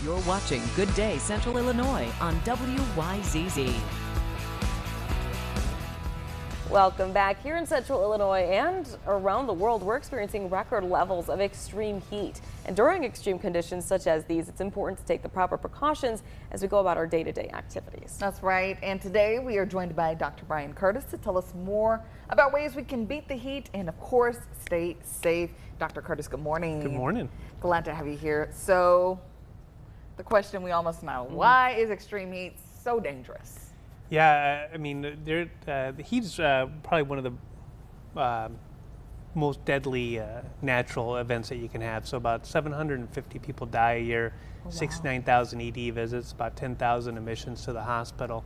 You're watching Good Day Central Illinois on WYZZ. Welcome back. Here in Central Illinois and around the world, we're experiencing record levels of extreme heat. And during extreme conditions such as these, it's important to take the proper precautions as we go about our day-to-day activities. That's right. And today we are joined by Dr. Brian Curtis to tell us more about ways we can beat the heat and, of course, stay safe. Dr. Curtis, good morning. Good morning. Glad to have you here. So the question we almost know, why is extreme heat so dangerous? Yeah, I mean, the heat is probably one of the most deadly natural events that you can have. So about 750 people die a year, 69,000 ED visits, about 10,000 admissions to the hospital.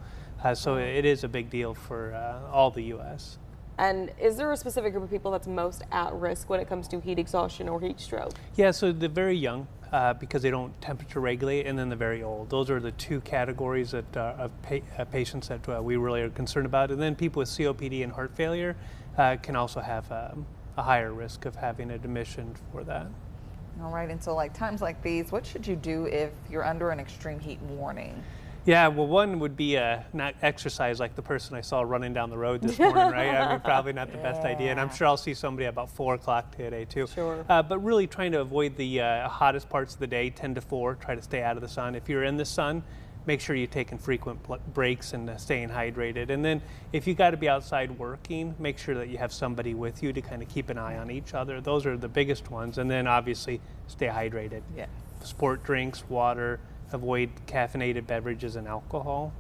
So it is a big deal for all the U.S. And is there a specific group of people that's most at risk when it comes to heat exhaustion or heat stroke? Yeah, so the very young, because they don't temperature regulate, and then the very old. Those are the two categories that, of patients that we really are concerned about. And then people with COPD and heart failure can also have a higher risk of having an admission for that. All right, and so like times like these, what should you do if you're under an extreme heat warning? Yeah, well, one would be not exercise like the person I saw running down the road this morning, right? I mean, probably not the best idea, and I'm sure I'll see somebody about 4 o'clock today too. Sure. But really trying to avoid the hottest parts of the day, 10 to 4, try to stay out of the sun. If you're in the sun, make sure you're taking frequent breaks and staying hydrated. And then if you got to be outside working, make sure that you have somebody with you to kind of keep an eye on each other. Those are the biggest ones. And then obviously stay hydrated. Yeah. Sport drinks, water. Avoid caffeinated beverages and alcohol.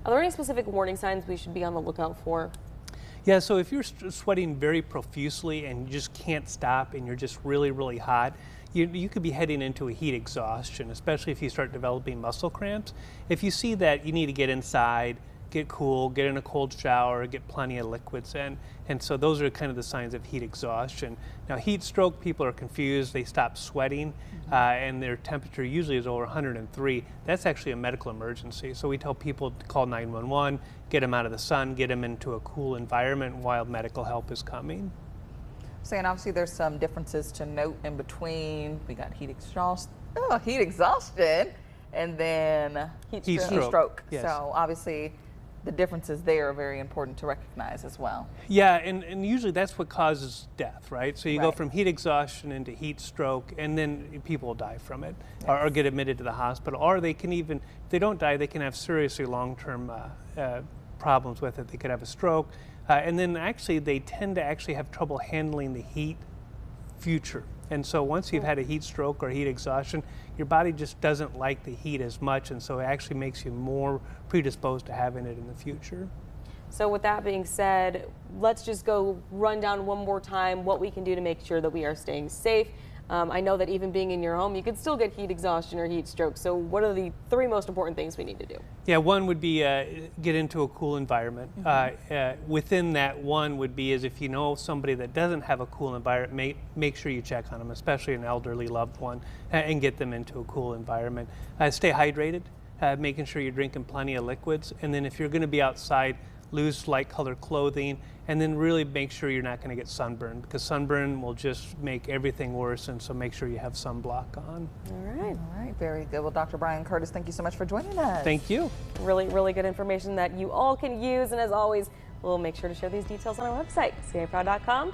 Are there any specific warning signs we should be on the lookout for? Yeah, so if you're sweating very profusely and you just can't stop and you're just really, really hot, you could be heading into a heat exhaustion, especially if you start developing muscle cramps. If you see that, you need to get inside, get cool, get in a cold shower, get plenty of liquids in. And so those are kind of the signs of heat exhaustion. Now, heat stroke, people are confused. They stop sweating and their temperature usually is over 103. That's actually a medical emergency. So we tell people to call 911, get them out of the sun, get them into a cool environment while medical help is coming. So, and obviously there's some differences to note in between. We got heat exhaustion, and then heat stroke. Yes. So obviously the differences there are very important to recognize as well. Yeah, and usually that's what causes death, right? So you go from heat exhaustion into heat stroke, and then people will die from it, or get admitted to the hospital, or they can even, if they don't die, they can have seriously long-term problems with it. They could have a stroke, and then actually they tend to actually have trouble handling the heat future. And so once you've had a heat stroke or heat exhaustion, your body just doesn't like the heat as much, and so it actually makes you more predisposed to having it in the future. So with that being said, let's just go run down one more time what we can do to make sure that we are staying safe. I know that even being in your home, you could still get heat exhaustion or heat stroke. So what are the 3 most important things we need to do? Yeah, one would be get into a cool environment. Within that, one would be is if you know somebody that doesn't have a cool environment, make sure you check on them, especially an elderly loved one, and get them into a cool environment. Stay hydrated, making sure you're drinking plenty of liquids, and then if you're going to be outside, lose light colored clothing, and then really make sure you're not going to get sunburned, because sunburn will just make everything worse, and so make sure you have sunblock on. All right. All right, very good. Well, Dr. Brian Curtis, thank you so much for joining us. Thank you. Really, really good information that you all can use, and as always, we'll make sure to share these details on our website, caproud.com.